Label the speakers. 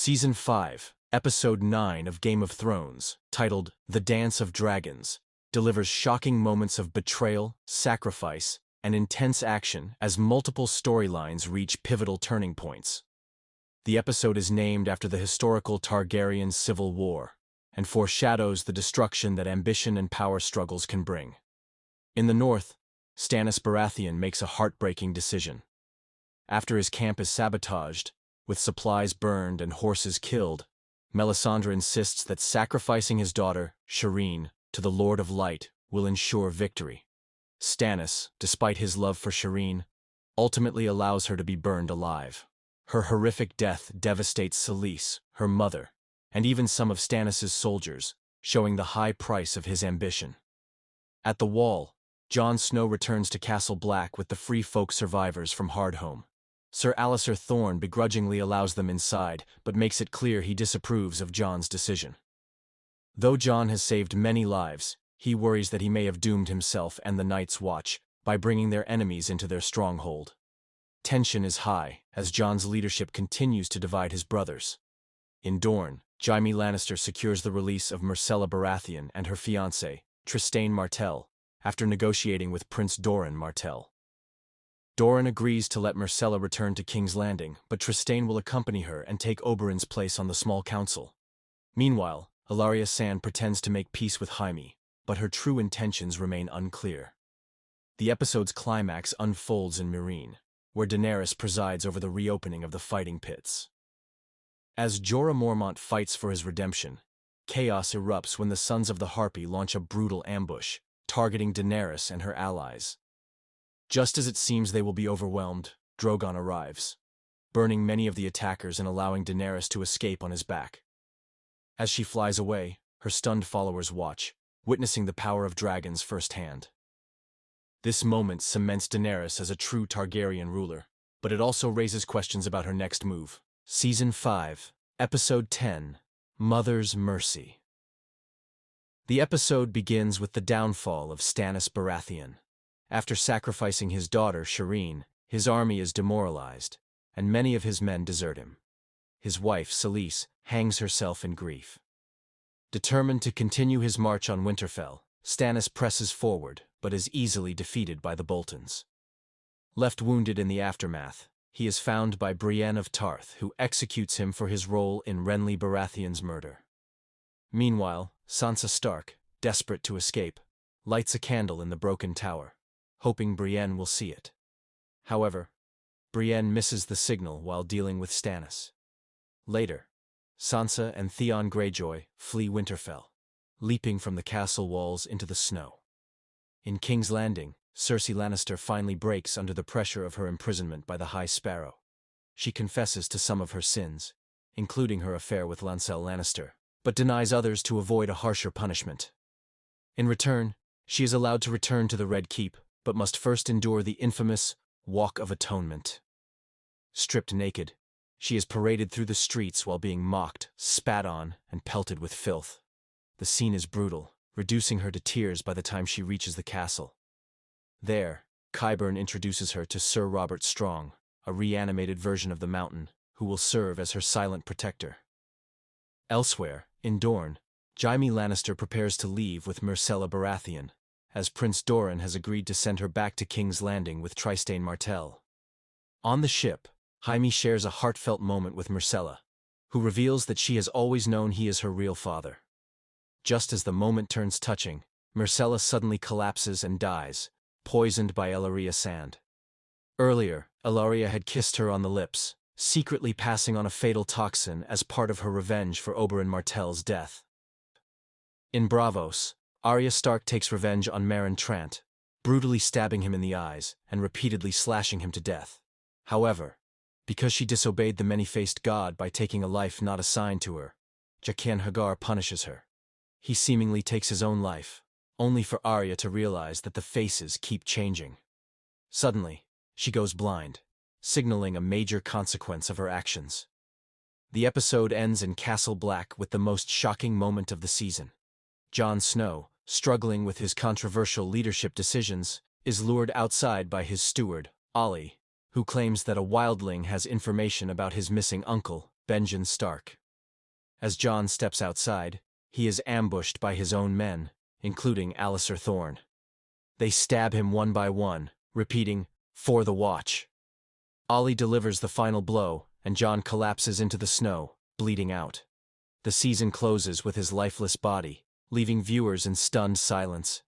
Speaker 1: Season 5, Episode 9 of Game of Thrones, titled The Dance of Dragons, delivers shocking moments of betrayal, sacrifice, and intense action as multiple storylines reach pivotal turning points. The episode is named after the historical Targaryen civil war, and foreshadows the destruction that ambition and power struggles can bring. In the north, Stannis Baratheon makes a heartbreaking decision. After his camp is sabotaged, with supplies burned and horses killed, Melisandre insists that sacrificing his daughter, Shireen, to the Lord of Light will ensure victory. Stannis, despite his love for Shireen, ultimately allows her to be burned alive. Her horrific death devastates Selyse, her mother, and even some of Stannis's soldiers, showing the high price of his ambition. At the Wall, Jon Snow returns to Castle Black with the free folk survivors from Hardhome. Sir Alliser Thorne begrudgingly allows them inside, but makes it clear he disapproves of Jon's decision. Though Jon has saved many lives, he worries that he may have doomed himself and the Night's Watch by bringing their enemies into their stronghold. Tension is high as Jon's leadership continues to divide his brothers. In Dorne, Jaime Lannister secures the release of Myrcella Baratheon and her fiancé, Trystane Martell, after negotiating with Prince Doran Martell. Doran agrees to let Myrcella return to King's Landing, but Trystane will accompany her and take Oberyn's place on the small council. Meanwhile, Ellaria Sand pretends to make peace with Jaime, but her true intentions remain unclear. The episode's climax unfolds in Meereen, where Daenerys presides over the reopening of the fighting pits. As Jorah Mormont fights for his redemption, chaos erupts when the Sons of the Harpy launch a brutal ambush, targeting Daenerys and her allies. Just as it seems they will be overwhelmed, Drogon arrives, burning many of the attackers and allowing Daenerys to escape on his back. As she flies away, her stunned followers watch, witnessing the power of dragons firsthand. This moment cements Daenerys as a true Targaryen ruler, but it also raises questions about her next move. Season 5, Episode 10, Mother's Mercy. The episode begins with the downfall of Stannis Baratheon. After sacrificing his daughter, Shireen, his army is demoralized, and many of his men desert him. His wife, Selyse, hangs herself in grief. Determined to continue his march on Winterfell, Stannis presses forward, but is easily defeated by the Boltons. Left wounded in the aftermath, he is found by Brienne of Tarth, who executes him for his role in Renly Baratheon's murder. Meanwhile, Sansa Stark, desperate to escape, lights a candle in the broken tower, hoping Brienne will see it. However, Brienne misses the signal while dealing with Stannis. Later, Sansa and Theon Greyjoy flee Winterfell, leaping from the castle walls into the snow. In King's Landing, Cersei Lannister finally breaks under the pressure of her imprisonment by the High Sparrow. She confesses to some of her sins, including her affair with Lancel Lannister, but denies others to avoid a harsher punishment. In return, she is allowed to return to the Red Keep, but must first endure the infamous Walk of Atonement. Stripped naked, she is paraded through the streets while being mocked, spat on, and pelted with filth. The scene is brutal, reducing her to tears by the time she reaches the castle. There, Qyburn introduces her to Sir Robert Strong, a reanimated version of the Mountain, who will serve as her silent protector. Elsewhere, in Dorne, Jaime Lannister prepares to leave with Myrcella Baratheon, as Prince Doran has agreed to send her back to King's Landing with Trystane Martell. On the ship, Jaime shares a heartfelt moment with Myrcella, who reveals that she has always known he is her real father. Just as the moment turns touching, Myrcella suddenly collapses and dies, poisoned by Ellaria Sand. Earlier, Ellaria had kissed her on the lips, secretly passing on a fatal toxin as part of her revenge for Oberyn Martell's death. In Braavos, Arya Stark takes revenge on Meryn Trant, brutally stabbing him in the eyes and repeatedly slashing him to death. However, because she disobeyed the many-faced god by taking a life not assigned to her, Jaqen H'ghar punishes her. He seemingly takes his own life, only for Arya to realize that the faces keep changing. Suddenly, she goes blind, signaling a major consequence of her actions. The episode ends in Castle Black with the most shocking moment of the season. Jon Snow, struggling with his controversial leadership decisions, is lured outside by his steward, Olly, who claims that a wildling has information about his missing uncle, Benjen Stark. As Jon steps outside, he is ambushed by his own men, including Alliser Thorne. They stab him one by one, repeating, "For the Watch." Ollie delivers the final blow, and Jon collapses into the snow, bleeding out. The season closes with his lifeless body, leaving viewers in stunned silence.